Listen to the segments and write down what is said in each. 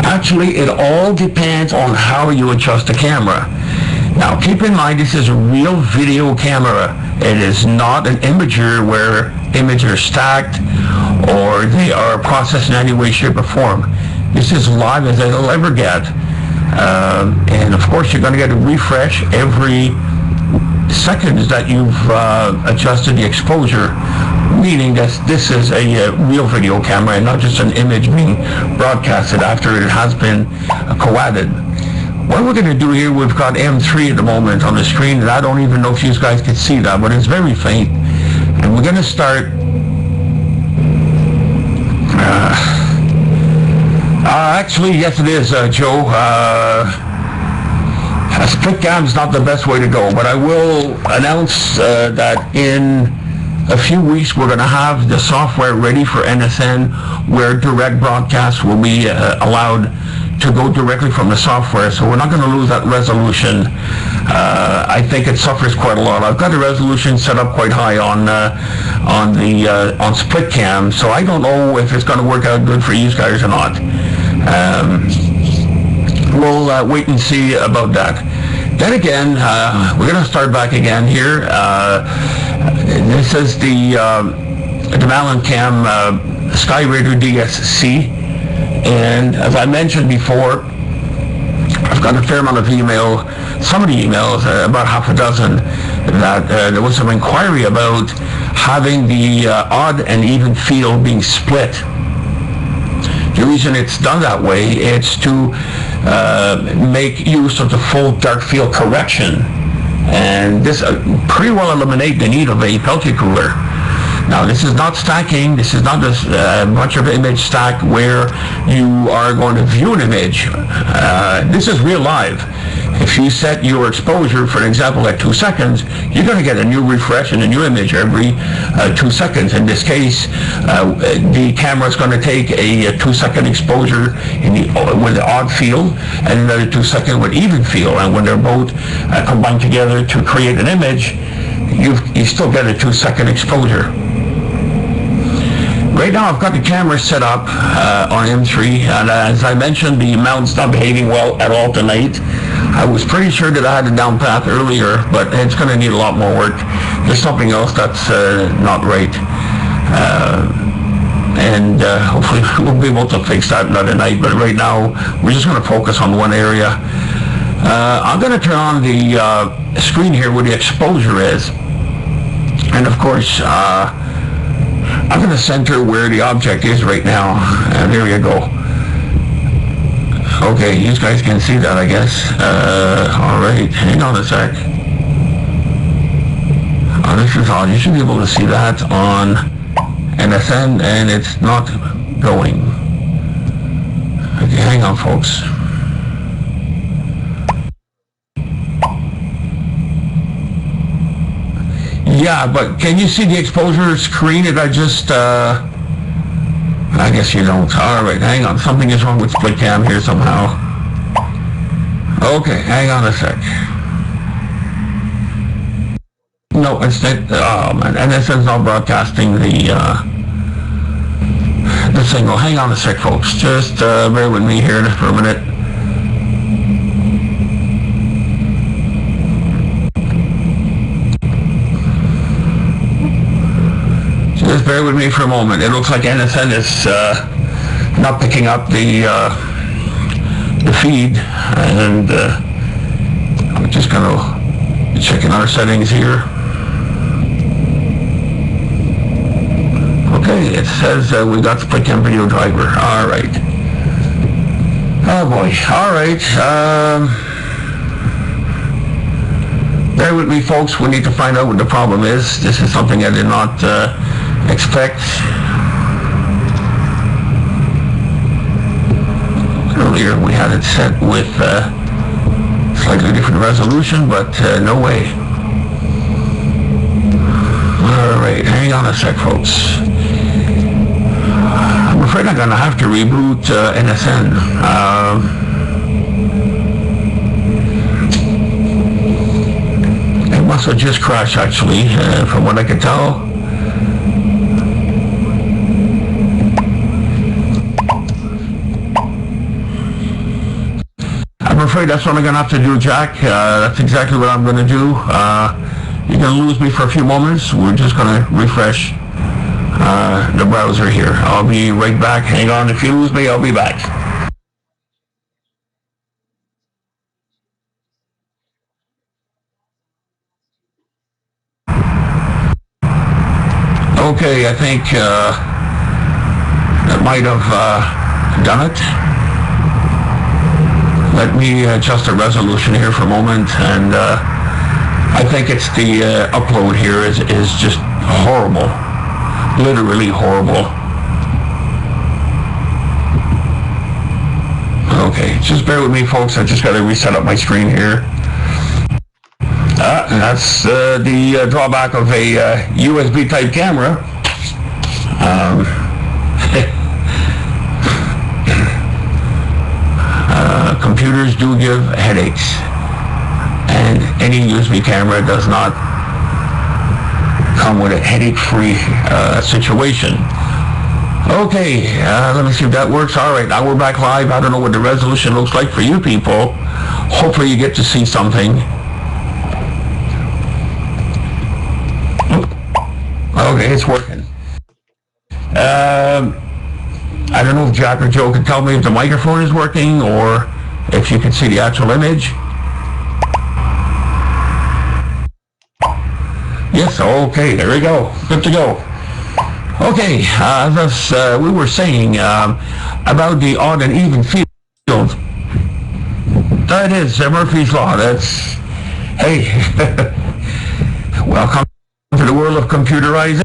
Actually, it all depends on how you adjust the camera. Now, keep in mind, this is a real video camera. It is not an imager where images are stacked or they are processed in any way, shape, or form. This is live as it'll ever get. And of course, you're going to get a refresh every seconds that you've adjusted the exposure, meaning that this is a real video camera and not just an image being broadcasted after it has been co-added. What we're going to do here, we've got M3 at the moment on the screen, and I don't even know if you guys can see that, but it's very faint. And we're going to start. Actually, yes, it is, Joe. Split cam is not the best way to go, but I will announce that in a few weeks we're going to have the software ready for NSN, where direct broadcast will be allowed to go directly from the software, so we're not going to lose that resolution. I think it suffers quite a lot. I've got the resolution set up quite high on split cam, so I don't know if it's going to work out good for you guys or not. We'll wait and see about that. Then again, we're going to start back again here. This is the Mallin Cam SkyRaider DSc. And as I mentioned before, I've got a fair amount of some of the emails, about half a dozen, that there was some inquiry about having the odd and even field being split. The reason it's done that way, it's to make use of the full dark field correction. And this pretty well eliminate the need of a Peltier cooler. Now, this is not stacking. This is not just much of an image stack where you are going to view an image. This is real live. If you set your exposure, for example, at 2 seconds, you're going to get a new refresh and a new image every 2 seconds. In this case, the camera is going to take a 2-second exposure with the odd field and another 2 second with even field. And when they're both combined together to create an image, you still get a 2-second exposure. Right now I've got the camera set up on M3, and as I mentioned, the mount's not behaving well at all tonight. I was pretty sure that I had a down path earlier, but it's going to need a lot more work. There's something else that's not right. And hopefully we'll be able to fix that another night, but right now we're just going to focus on one area. I'm going to turn on the screen here where the exposure is, and of course I'm going to center where the object is right now, and there you go. Okay, you guys can see that, I guess. Alright, hang on a sec. Oh, this is odd. You should be able to see that on NSN, and it's not going. Okay, hang on, folks. Yeah, but can you see the exposure screen that I just, I guess you don't. Alright, hang on. Something is wrong with split cam here somehow. Okay, hang on a sec. No, it's not. Oh man, NSN's not broadcasting the signal. Hang on a sec, folks. Just bear with me here for a minute. Just bear with me for a moment. It looks like NSN is not picking up the feed, and I'm just going to be checking our settings here. Okay, it says we got split cam video driver. All right. Oh boy. All right. Bear with me, folks. We need to find out what the problem is. This is something I did not expect. Earlier we had it set with slightly different resolution, but no way. Alright, hang on a sec, folks. I'm afraid I'm going to have to reboot NSN. It must have just crashed, actually, from what I can tell. I'm afraid that's what I'm going to have to do, Jack. That's exactly what I'm going to do. You're going to lose me for a few moments. We're just going to refresh the browser here. I'll be right back. Hang on. If you lose me, I'll be back. Okay, I think that might have done it. Let me adjust the resolution here for a moment, and I think it's the upload here is just horrible, literally horrible. Okay, just bear with me, folks. I just got to reset up my screen here. That's the drawback of a USB type camera. Computers do give headaches, and any USB camera does not come with a headache-free situation. Okay, let me see if that works. All right, now we're back live. I don't know what the resolution looks like for you people. Hopefully you get to see something. Okay, it's working. I don't know if Jack or Joe can tell me if the microphone is working or if you can see the actual image. Yes, okay, there we go. Good to go. Okay, as we were saying about the odd and even field. That is Murphy's Law. That's, hey, welcome to the world of computerized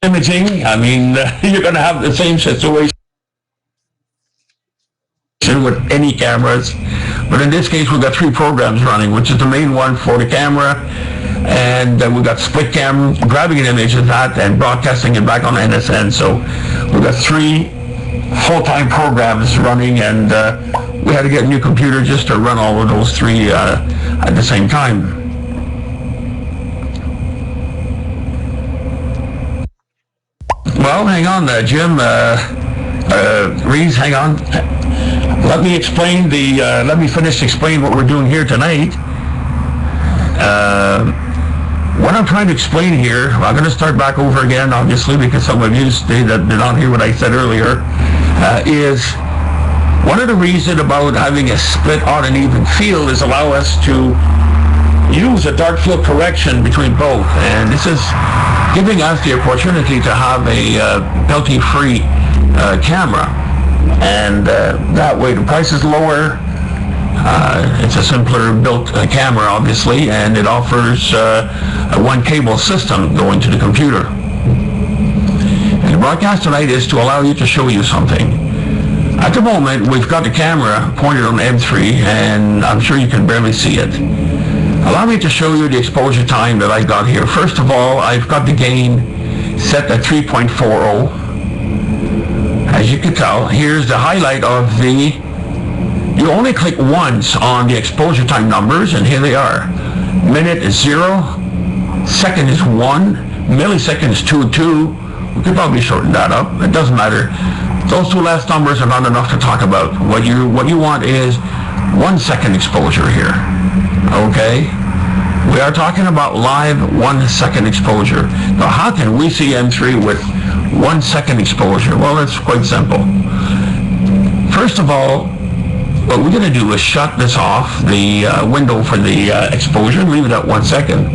imaging. I mean, you're going to have the same situation with any cameras, but in this case we've got 3 programs running, which is the main one for the camera, and we've got split cam, grabbing an image of that and broadcasting it back on NSN. So we've got 3 full-time programs running, and we had to get a new computer just to run all of those 3 at the same time. Well, hang on, Jim. Reese, hang on. Let me explain let me explain what we're doing here tonight. What I'm trying to explain here, I'm going to start back over again, obviously, because some of you did not hear what I said earlier, is one of the reasons about having a split odd and even field is allow us to use a dark field correction between both, and this is giving us the opportunity to have a penalty-free camera, and that way the price is lower. It's a simpler built camera, obviously, and it offers a one cable system going to the computer. And the broadcast tonight is to allow you to show you something. At the moment, we've got the camera pointed on M3, and I'm sure you can barely see it. Allow me to show you the exposure time that I got here. First of all, I've got the gain set at 3.40. As you can tell, here's the highlight of the... You only click once on the exposure time numbers, and here they are. Minute is 0, second is 1, millisecond is 2. We could probably shorten that up. It doesn't matter. Those 2 last numbers are not enough to talk about. What you want is 1 second exposure here. Okay? We are talking about live 1 second exposure. Now, how can we see M3 with 1 second exposure? Well, it's quite simple. First of all, what we're going to do is shut this off, the window for the exposure, and leave it at 1 second.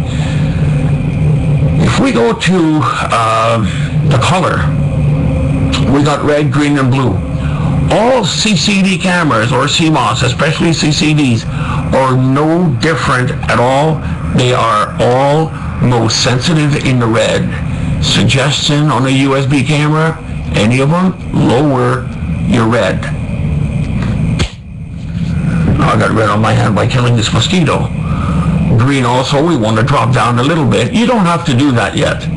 If we go to the color, we got red, green, and blue. All CCD cameras, or CMOS, especially CCDs, are no different at all. They are all most sensitive in the red. Suggestion on a USB camera, any of them, lower your red. I got red on my hand by killing this mosquito. Green also, we want to drop down a little bit. You don't have to do that yet.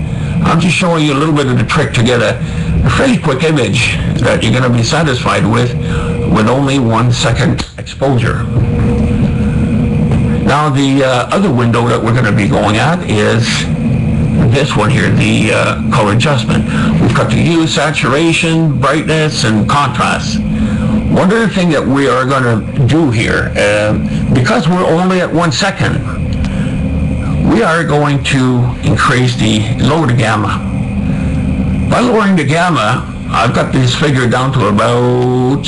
I'm just showing you a little bit of the trick to get a fairly quick image that you're going to be satisfied with only 1 second exposure. Now the other window that we're going to be going at is this one here, the color adjustment. We've got the hue, saturation, brightness, and contrast. One other thing that we are going to do here, because we're only at 1 second, we are going to increase lower the gamma. By lowering the gamma, I've got this figure down to about,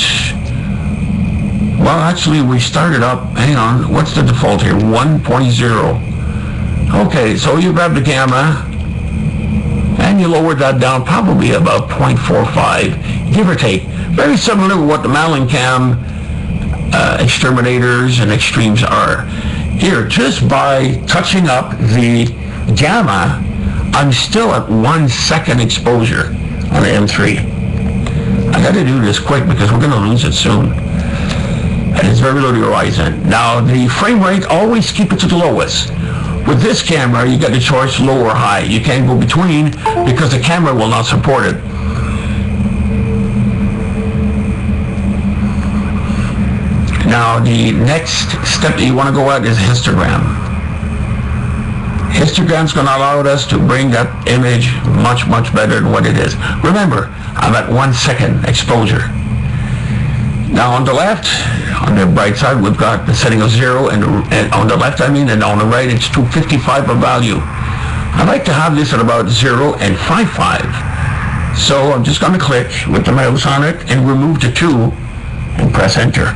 well, actually we started up, hang on, what's the default here? 1.0. Okay, so you grab the gamma and you lower that down probably about 0.45, give or take. Very similar to what the Mallin cam exterminators and extremes are. Here, just by touching up the gamma, I'm still at 1 second exposure on the M3. I got to do this quick because we're going to lose it soon. And it's very low to the horizon. Now, the frame rate, always keep it to the lowest. With this camera, you got the choice low or high. You can't go between because the camera will not support it. Now, the next step that you want to go at is histogram. Histogram's going to allow us to bring that image much, much better than what it is. Remember, I'm at 1 second exposure. Now, on the left, on the right side, we've got the setting of 0, and on the left, and on the right, it's 255 of value. I like to have this at about 0 and 55. So I'm just going to click with the mouse on it and remove the 2 and press enter.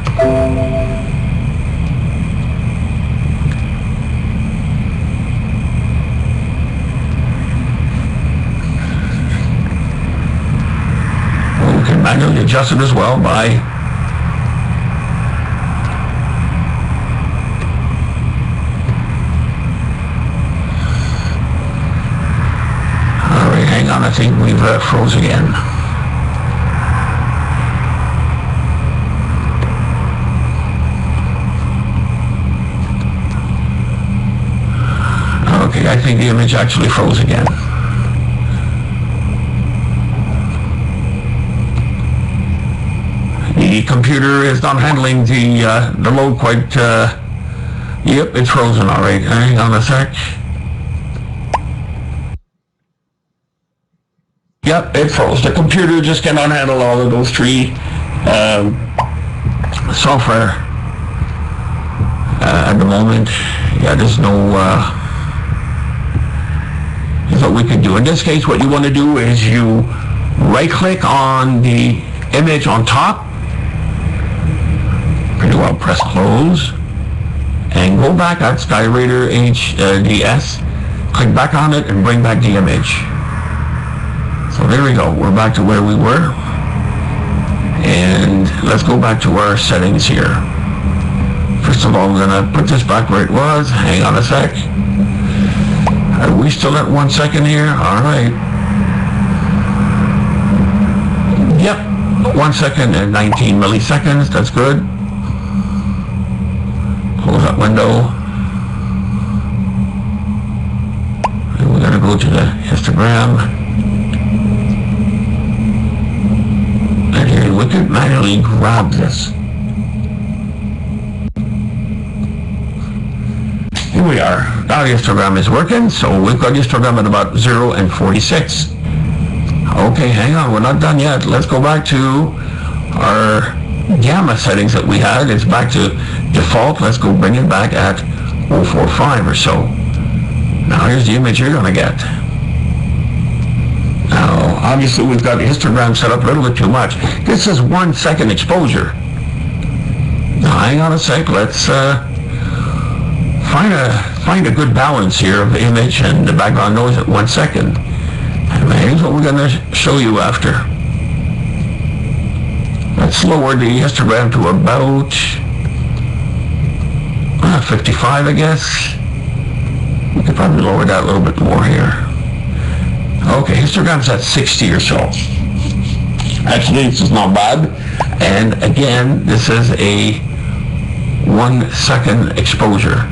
We can manually adjust it as well by I think we've froze again. Okay, I think the image actually froze again. The computer is not handling the load quite. Yep, it's frozen. All right, hang on a sec. Yep, it froze. The computer just cannot handle all of those three software at the moment. Yeah, there's what we can do. In this case, what you want to do is you right-click on the image on top, pretty well press close, and go back at SkyRaider DS, click back on it, and bring back the image. So there we go, we're back to where we were. And let's go back to our settings here. First of all, I'm gonna put this back where it was. Hang on a sec. Are we still at 1 second here? All right. Yep, 1 second and 19 milliseconds, that's good. Close that window. And we're gonna go to the histogram. We could manually grab this. Here we are. Now the histogram is working, so we've got histogram at about 0 and 46. Okay, hang on, we're not done yet. Let's go back to our gamma settings that we had. It's back to default. Let's go bring it back at 045 or so. Now here's the image you're gonna get. Now, obviously, we've got the histogram set up a little bit too much. This is 1 second exposure. Now, hang on a sec. Let's find a good balance here of the image and the background noise at 1 second. And here's what we're going to show you after. Let's lower the histogram to about 55, I guess. We could probably lower that a little bit more here. Okay, histogram's at 60 or so. Actually, this is not bad. And again, this is a 1 second exposure.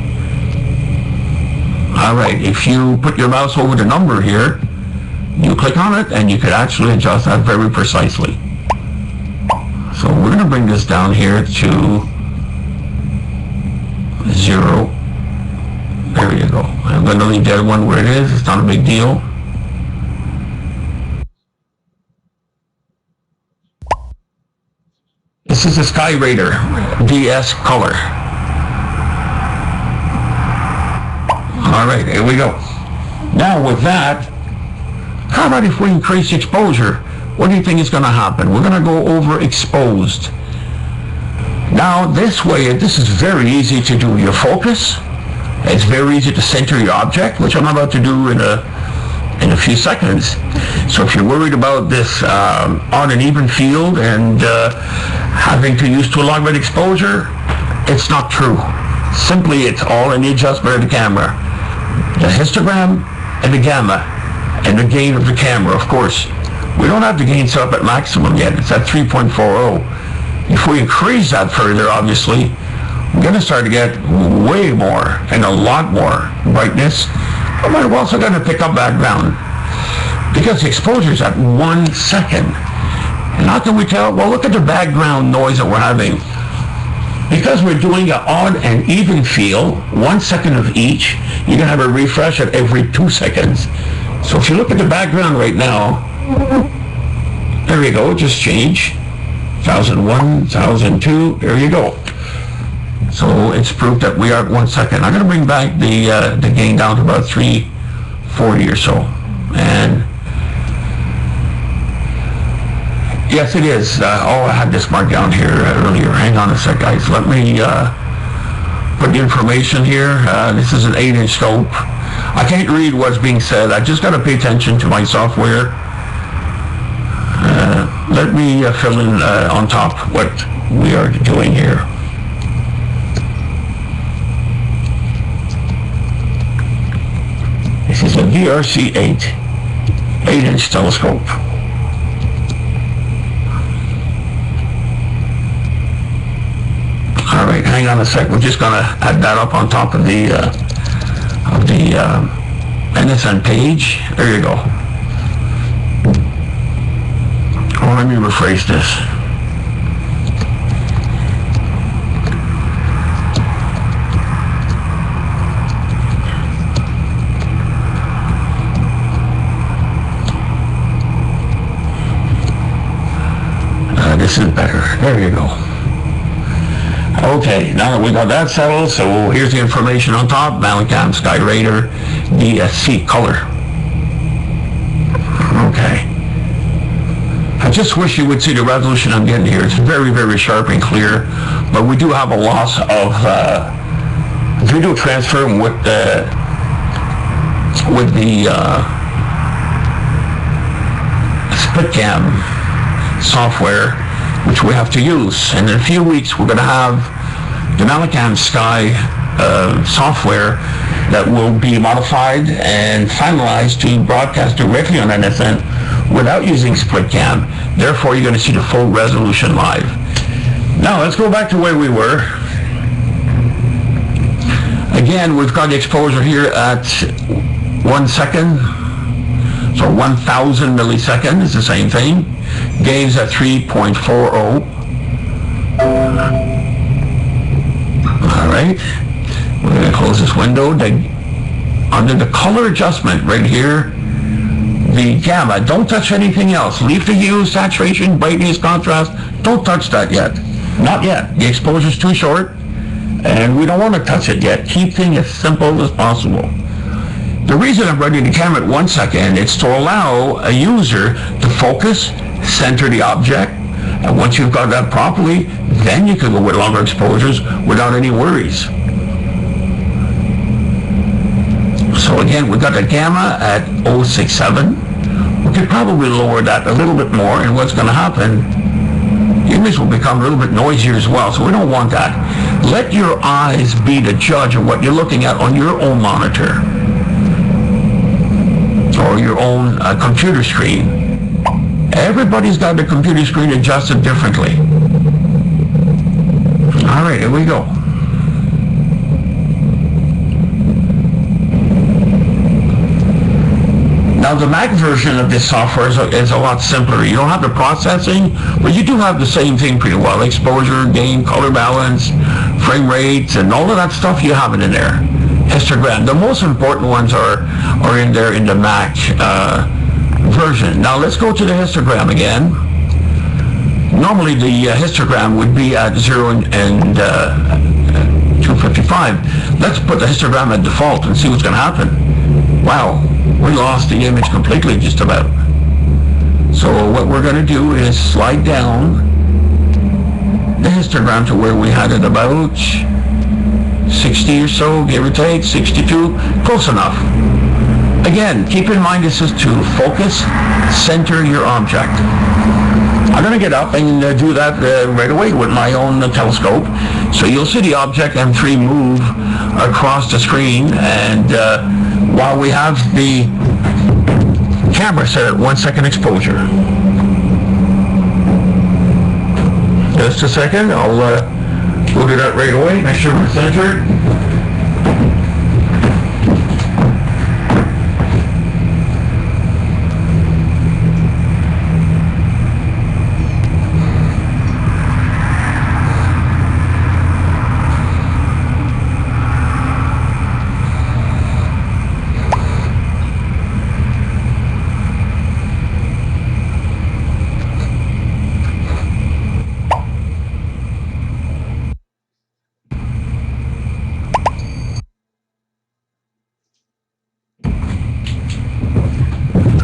All right, if you put your mouse over the number here, you click on it and you could actually adjust that very precisely. So we're going to bring this down here to 0. There you go. I'm going to leave the other one where it is. It's not a big deal. This is the SkyRaider DS color. All right, here we go. Now with that, how about if we increase exposure? What do you think is going to happen? We're going to go overexposed. Now this way, this is very easy to do. Your focus, it's very easy to center your object, which I'm about to do in a few seconds. So if you're worried about this on an even field and having to use tool augmented exposure, it's not true. Simply, it's all in the adjustment of the camera. The histogram and the gamma and the gain of the camera, of course. We don't have the gain set up at maximum yet. It's at 3.40. If we increase that further, obviously, we're going to start to get way more and a lot more brightness. But we're also going to pick up background because the exposure is at 1 second. And how can we tell? Well, look at the background noise that we're having. Because we're doing an odd and even feel, 1 second of each, you're going to have a refresh at every 2 seconds. So if you look at the background right now, there you go, just change. 1001, 1002, there you go. So it's proof that we are at 1 second. I'm going to bring back the gain down to about 340 or so. And yes, it is. I had this marked down here earlier. Hang on a sec, guys. Let me put the information here. This is an 8-inch scope. I can't read what's being said. I just got to pay attention to my software. Let me fill in on top what we are doing here. This is a VRC8 8-inch telescope. All right, hang on a sec. We're just gonna add that up on top of the NSN page. There you go. Oh, let me rephrase this. This is better. There you go. Okay, now that we got that settled, so here's the information on top. Mallin SkyRaider DSc color. Okay. I just wish you would see the resolution I'm getting here. It's very, very sharp and clear, but we do have a loss of video transfer with the split cam software, which we have to use. And in a few weeks, we're going to have the Mallin Sky software that will be modified and finalized to broadcast directly on NSN without using split cam. Therefore, you're going to see the full resolution live. Now, let's go back to where we were. Again, we've got the exposure here at 1 second. So 1,000 milliseconds is the same thing. Gains at 3.40. All right. We're going to close this window. Under the color adjustment right here, the gamma, don't touch anything else. Leave the hue, saturation, brightness, contrast. Don't touch that yet. Not yet. The exposure is too short, and we don't want to touch it yet. Keep things as simple as possible. The reason I'm running the camera at 1 second is to allow a user to focus, center the object, and once you've got that properly, then you can go with longer exposures without any worries. So again, we've got the gamma at 0.67. We could probably lower that a little bit more, and what's going to happen, the image will become a little bit noisier as well, so we don't want that. Let your eyes be the judge of what you're looking at on your own monitor or your own computer screen. Everybody's got the computer screen adjusted differently. All right, here we go. Now the Mac version of this software is a lot simpler. You don't have the processing, but you do have the same thing pretty well. Exposure, gain, color balance, frame rates, and all of that stuff, you have it in there. Histogram. The most important ones are in there in the Mac version. Now let's go to the histogram again. Normally the histogram would be at 0 and 255. Let's put the histogram at default and see what's going to happen. Wow, we lost the image completely just about. So what we're going to do is slide down the histogram to where we had it about 60 or so, give or take, 62, close enough. Again, keep in mind this is to focus, center your object. I'm going to get up and do that right away with my own telescope. So you'll see the object M3 move across the screen, and while we have the camera set at 1 second exposure. Just a second, I'll load it up right away, make sure we're centered.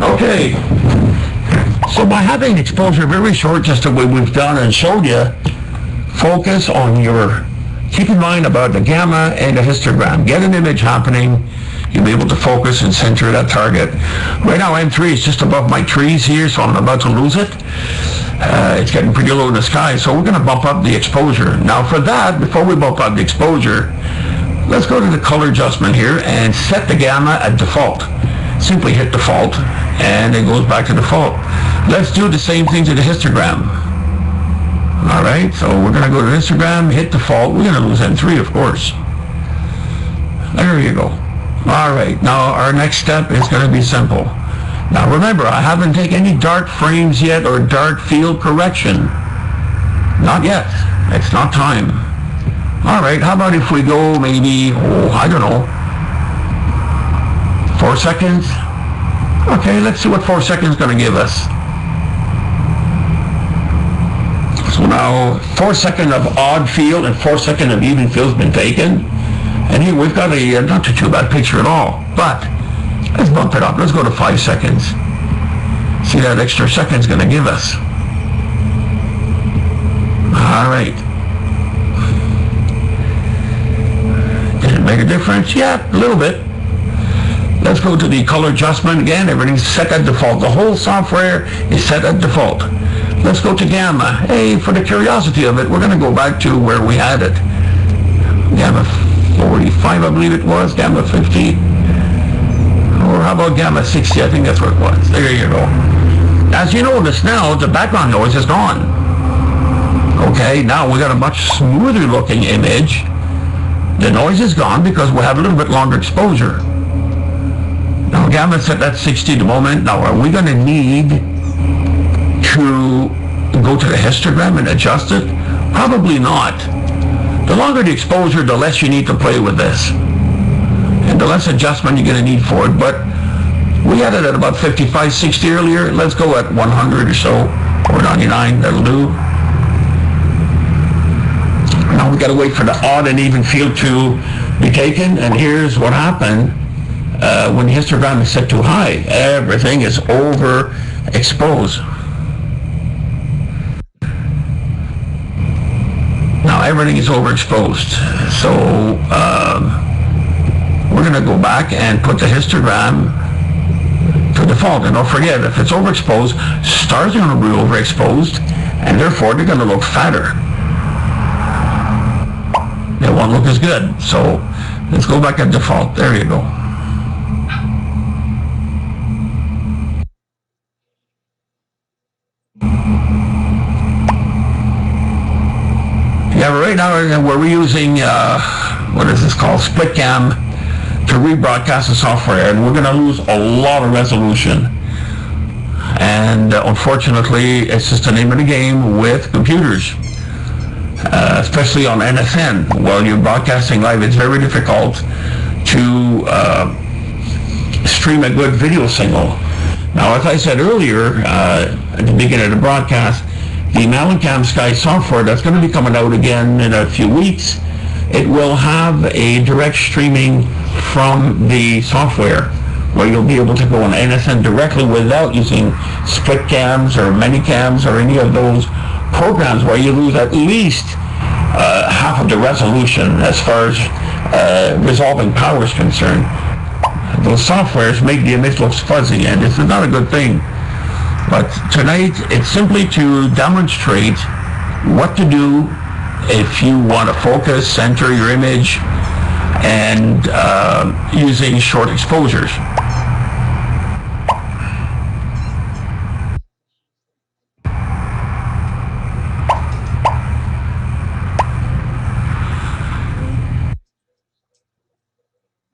Okay, so by having exposure very short, just the way we've done and showed you, focus on keep in mind about the gamma and the histogram. Get an image happening, you'll be able to focus and center that target. Right now M3 is just above my trees here, so I'm about to lose it. It's getting pretty low in the sky, so we're going to bump up the exposure. Now for that, before we bump up the exposure, let's go to the color adjustment here and set the gamma at default. Simply hit default and it goes back to default. Let's do the same thing to the histogram. Alright, so we're going to go to histogram, hit default. We're going to lose M3, of course. There you go. Alright, now our next step is going to be simple. Now remember, I haven't taken any dark frames yet or dark field correction. Not yet. It's not time. Alright, how about if we go maybe, I don't know, 4 seconds? Okay, let's see what 4 seconds is going to give us. So now 4 seconds of odd field and 4 seconds of even field has been taken. And here we've got a not too bad picture at all. But let's bump it up. Let's go to 5 seconds. See that extra second is going to give us. Alright. Did it make a difference? Yeah, a little bit. Let's go to the color adjustment again. Everything's set at default. The whole software is set at default. Let's go to gamma. Hey, for the curiosity of it, we're going to go back to where we had it. Gamma 45, I believe it was. Gamma 50. Or how about gamma 60? I think that's what it was. There you go. As you notice now, the background noise is gone. Okay, now we got a much smoother looking image. The noise is gone because we have a little bit longer exposure. Now gamma set at 60 at the moment. Now are we going to need to go to the histogram and adjust it? Probably not. The longer the exposure, the less you need to play with this. And the less adjustment you're going to need for it. But we had it at about 55, 60 earlier. Let's go at 100 or so, or 99, that'll do. Now we got to wait for the odd and even field to be taken. And here's what happened. When the histogram is set too high, everything is overexposed. Now everything is overexposed. So we're going to go back and put the histogram to default. And don't forget, if it's overexposed, stars are going to be overexposed, and therefore they're going to look fatter. They won't look as good. So let's go back at default. There you go. Yeah, right now we're using, what is this called, split cam to rebroadcast the software, and we're going to lose a lot of resolution. And unfortunately, it's just the name of the game with computers, especially on NSN. While you're broadcasting live, it's very difficult to stream a good video signal. Now, as I said earlier, at the beginning of the broadcast, the Mallin Sky software that's going to be coming out again in a few weeks, it will have a direct streaming from the software where you'll be able to go on NSN directly without using split cams or many cams or any of those programs where you lose at least half of the resolution as far as resolving power is concerned. Those softwares make the image look fuzzy, and this is not a good thing. But tonight, it's simply to demonstrate what to do if you want to focus, center your image, and using short exposures.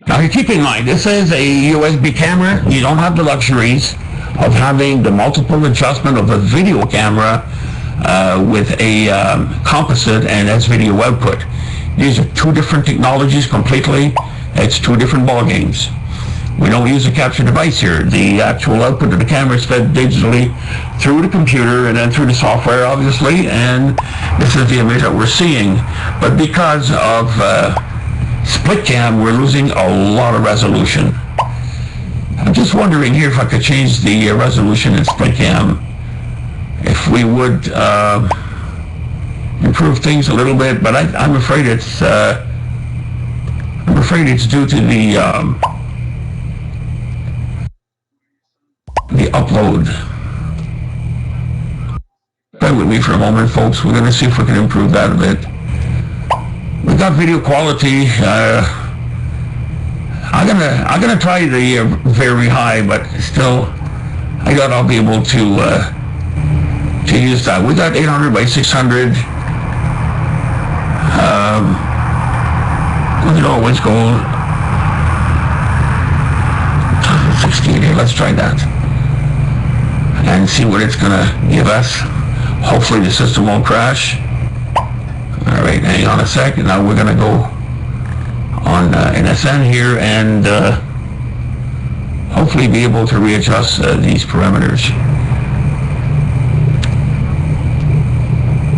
Now, you keep in mind, this is a USB camera. You don't have the luxuries of having the multiple adjustment of a video camera with a composite and S-video output. These are two different technologies completely. It's two different ball games. We don't use a capture device here. The actual output of the camera is fed digitally through the computer and then through the software, obviously, and this is the image that we're seeing. But because of split cam, we're losing a lot of resolution. I'm just wondering here if I could change the resolution in split cam, if we would improve things a little bit, but I'm afraid it's due to the upload. Bear with me for a moment, folks. We're going to see if we can improve that a bit. We got video quality. I'm gonna try the very high, but still, I doubt I'll be able to use that. We got 800 by 600. We can always go 16 here. Let's try that and see what it's gonna give us. Hopefully the system won't crash. All right, hang on a second. Now we're gonna go on NSN here and hopefully be able to readjust these parameters.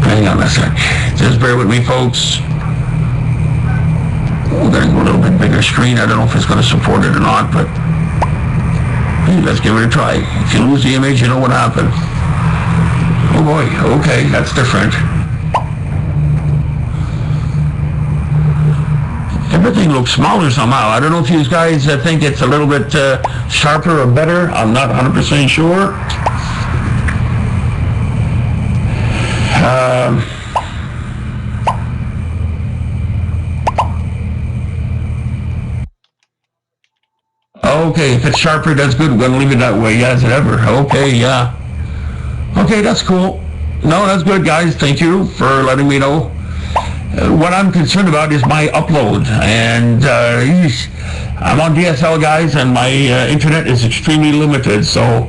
Hang on a sec. Just bear with me, folks. We're going to go a little bit bigger screen. I don't know if it's going to support it or not, but hey, let's give it a try. If you lose the image, you know what happened. Oh boy, okay, that's different. Everything looks smaller somehow. I don't know if you guys think it's a little bit sharper or better. I'm not 100% sure. Okay, if it's sharper, that's good. We're going to leave it that way as it ever. Okay, yeah. Okay, that's cool. No, that's good, guys. Thank you for letting me know. What I'm concerned about is my upload, and I'm on DSL, guys, and my internet is extremely limited, so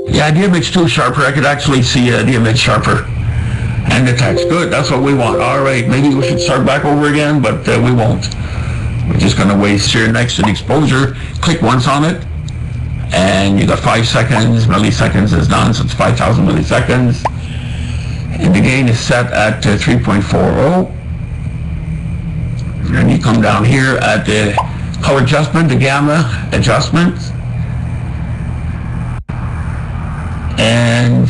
yeah, the image too sharper. I could actually see the image sharper and the text. Good, that's what we want. All right, maybe we should start back over again, but we won't. We're just going to wait here next to the exposure. Click once on it, and you got 5 seconds. Milliseconds is done, so it's 5,000 milliseconds. And the gain is set at 3.40. And you come down here at the color adjustment, the gamma adjustment. And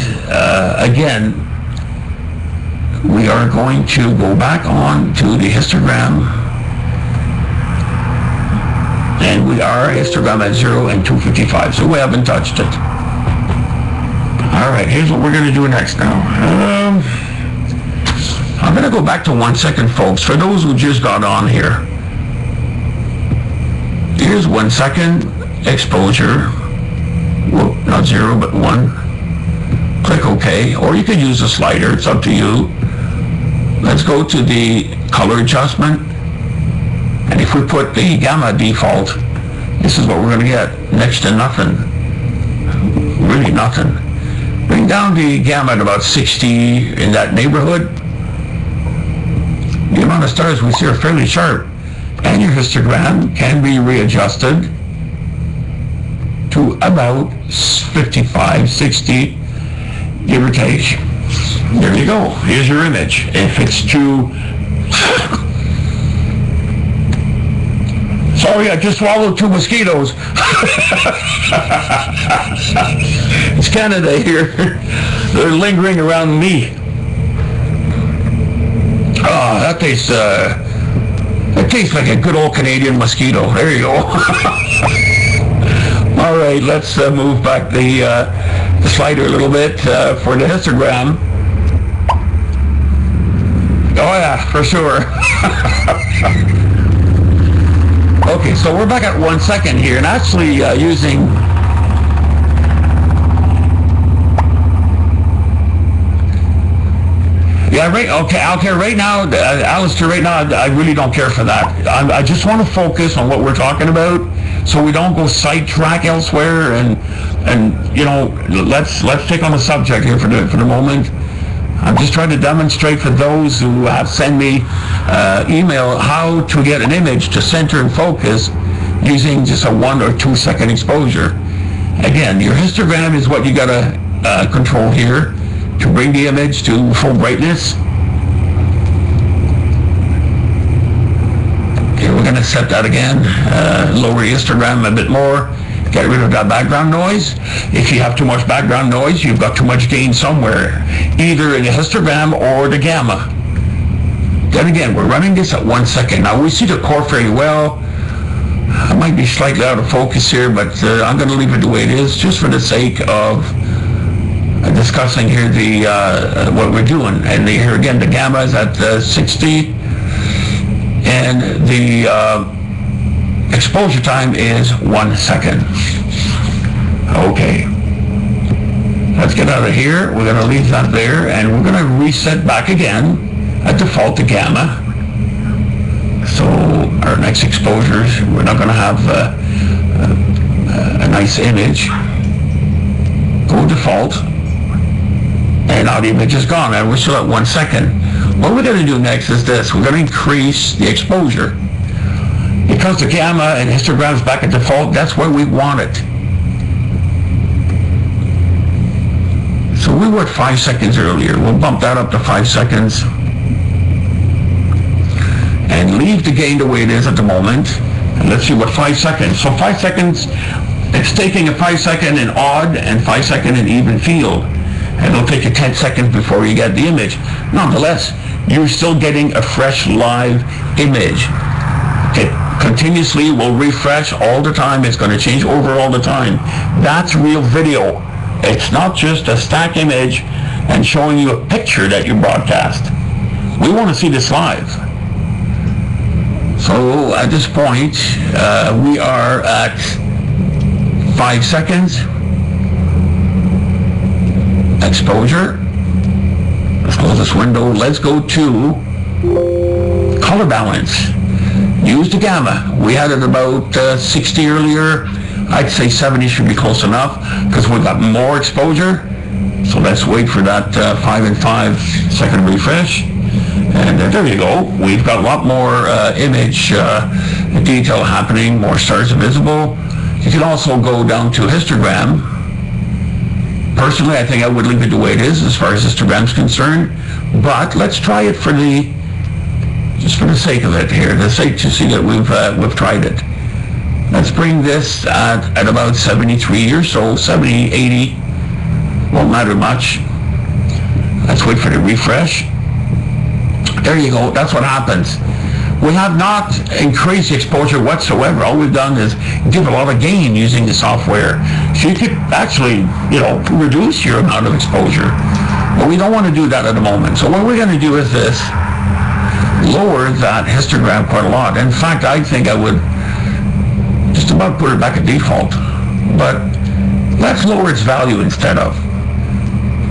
again, we are going to go back on to the histogram. And we are histogram at 0 and 255, so we haven't touched it. All right, here's what we're going to do next now. I'm going to go back to 1 second, folks. For those who just got on here, here's 1 second exposure. Whoop, not 0, but 1. Click OK, or you could use a slider. It's up to you. Let's go to the color adjustment. And if we put the gamma default, this is what we're going to get. Next to nothing. Really nothing. Bring down the gamma at about 60 in that neighborhood. The amount of stars we see are fairly sharp. And your histogram can be readjusted to about 55, 60. give or take. There you go. Here's your image. If it's too... Sorry, I just swallowed 2 mosquitoes. It's Canada here. They're lingering around me. Oh, that tastes like a good old Canadian mosquito. There you go. All right, let's move back the slider a little bit for the histogram. Oh yeah, for sure. Okay, so we're back at 1 second here, and actually using... Yeah, right, okay, right now, Alistair, right now, I really don't care for that. I just want to focus on what we're talking about, so we don't go sidetrack elsewhere, and you know, let's take on the subject here for the moment. I'm just trying to demonstrate for those who have sent me email how to get an image to center and focus using just a 1 or 2 second exposure. Again, your histogram is what you got to control here to bring the image to full brightness. Okay, we're going to set that again, lower your histogram a bit more. Get rid of that background noise. If you have too much background noise, you've got too much gain somewhere, either in the histogram or the gamma. Then again, we're running this at 1 second. Now we see the core very well. I might be slightly out of focus here, but I'm going to leave it the way it is, just for the sake of discussing here the what we're doing. And here again, the gamma is at 60, and the exposure time is 1 second. Okay. Let's get out of here. We're going to leave that there, and we're going to reset back again at default to gamma. So our next exposures, we're not going to have a nice image. Go default, and now the image is gone, and we're still at 1 second. What we're going to do next is this. We're going to increase the exposure. Because the gamma and histogram is back at default, that's where we want it. So we were at 5 seconds earlier. We'll bump that up to 5 seconds. And leave the gain the way it is at the moment. And let's see what 5 seconds. So 5 seconds, it's taking a 5 second in odd and 5 second in even field. And it'll take you 10 seconds before you get the image. Nonetheless, you're still getting a fresh live image. Okay, continuously will refresh all the time. It's going to change over all the time. That's real video. It's not just a static image and showing you a picture that you broadcast. We want to see this live. So at this point, we are at 5 seconds. Exposure. Let's close this window. Let's go to color balance. Use the gamma. We had it about 60 earlier. I'd say 70 should be close enough because we've got more exposure. So let's wait for that 5 and 5 second refresh. And there you go. We've got a lot more image detail happening, more stars visible. You can also go down to histogram. Personally, I think I would leave it the way it is as far as histogram's concerned. But let's try it for just for the sake of it here, the sake to see that we've tried it. Let's bring this at about 73 or so, 70, 80, won't matter much. Let's wait for the refresh. There you go, that's what happens. We have not increased the exposure whatsoever. All we've done is give a lot of gain using the software. So you could actually, reduce your amount of exposure. But we don't want to do that at the moment. So what we're going to do is this. Lower that histogram quite a lot. In fact, I think I would just about put it back at default. But let's lower its value instead of.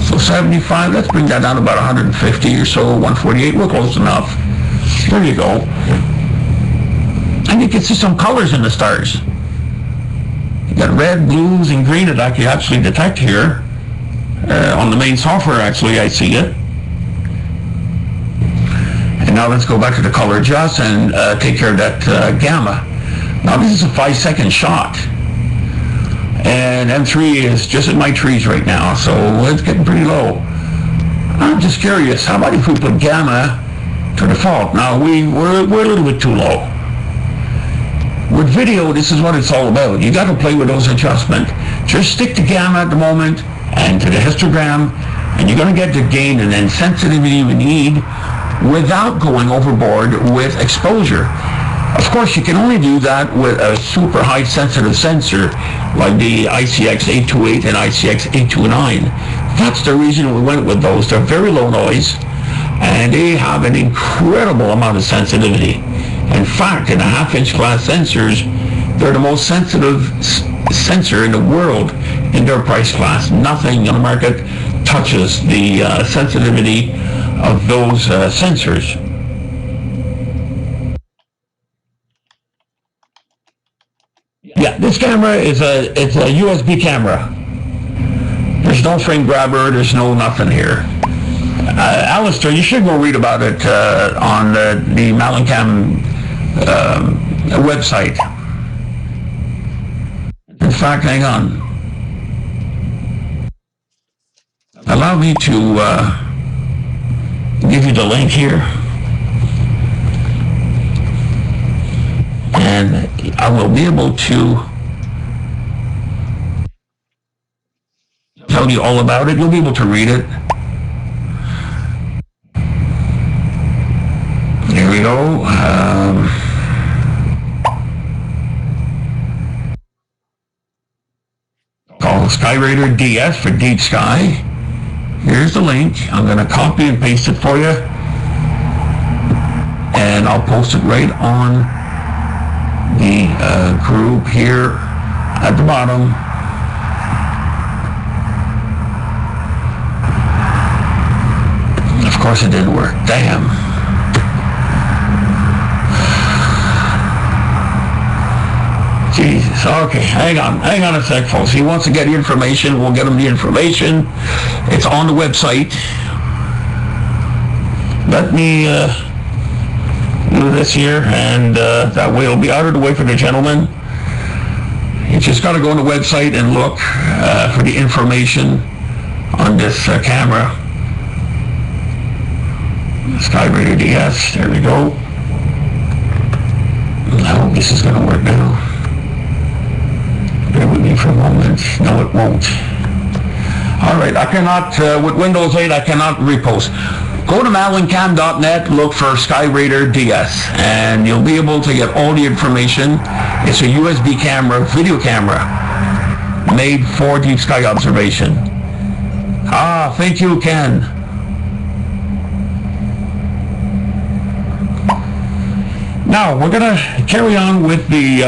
So 75, let's bring that down to about 150 or so, 148, we're close enough. There you go. And you can see some colors in the stars. You got red, blues, and green that I can actually detect here. On the main software, actually, I see it. And now let's go back to the color adjust and take care of that gamma. Now this is a 5 second shot. and M3 is just at my trees right now, so it's getting pretty low. I'm just curious, how about if we put gamma to default? Now, we're a little bit too low. With video, this is what it's all about. You got to play with those adjustments. Just stick to gamma at the moment and to the histogram, and you're going to get the gain and then sensitivity you need without going overboard with exposure. Of course, you can only do that with a super high sensitive sensor like the ICX828 and ICX829. That's the reason we went with those. They're very low noise and they have an incredible amount of sensitivity. In fact, in the half-inch class sensors, they're the most sensitive sensor in the world in their price class. Nothing on the market touches the sensitivity of those sensors. Yeah, this camera is it's a USB camera. There's no frame grabber, there's no nothing here. Alistair, you should go read about it on the Mallin website. In fact, hang on. Allow me to give you the link here. And I will be able to tell you all about it. You'll be able to read it. Here we go. Called SkyRaider DS for Deep Sky. Here's the link. I'm going to copy and paste it for you. And I'll post it right on the group here at the bottom. Of course it didn't work. Damn. Jesus. Okay, hang on a sec, folks. He wants to get the information. We'll get him the information. It's on the website. Let me do this here, and that way it'll be out of the way for the gentleman. You just got to go on the website and look for the information on this camera. SkyRaider DS, there we go. I hope this is going to work now. Bear with me for a moment. No, it won't. All right, I cannot, with Windows 8, I cannot repost. Go to mallincam.net, look for SkyRaider DS, and you'll be able to get all the information. It's a USB camera, video camera, made for deep sky observation. Ah, thank you, Ken. Now, we're going to carry on with the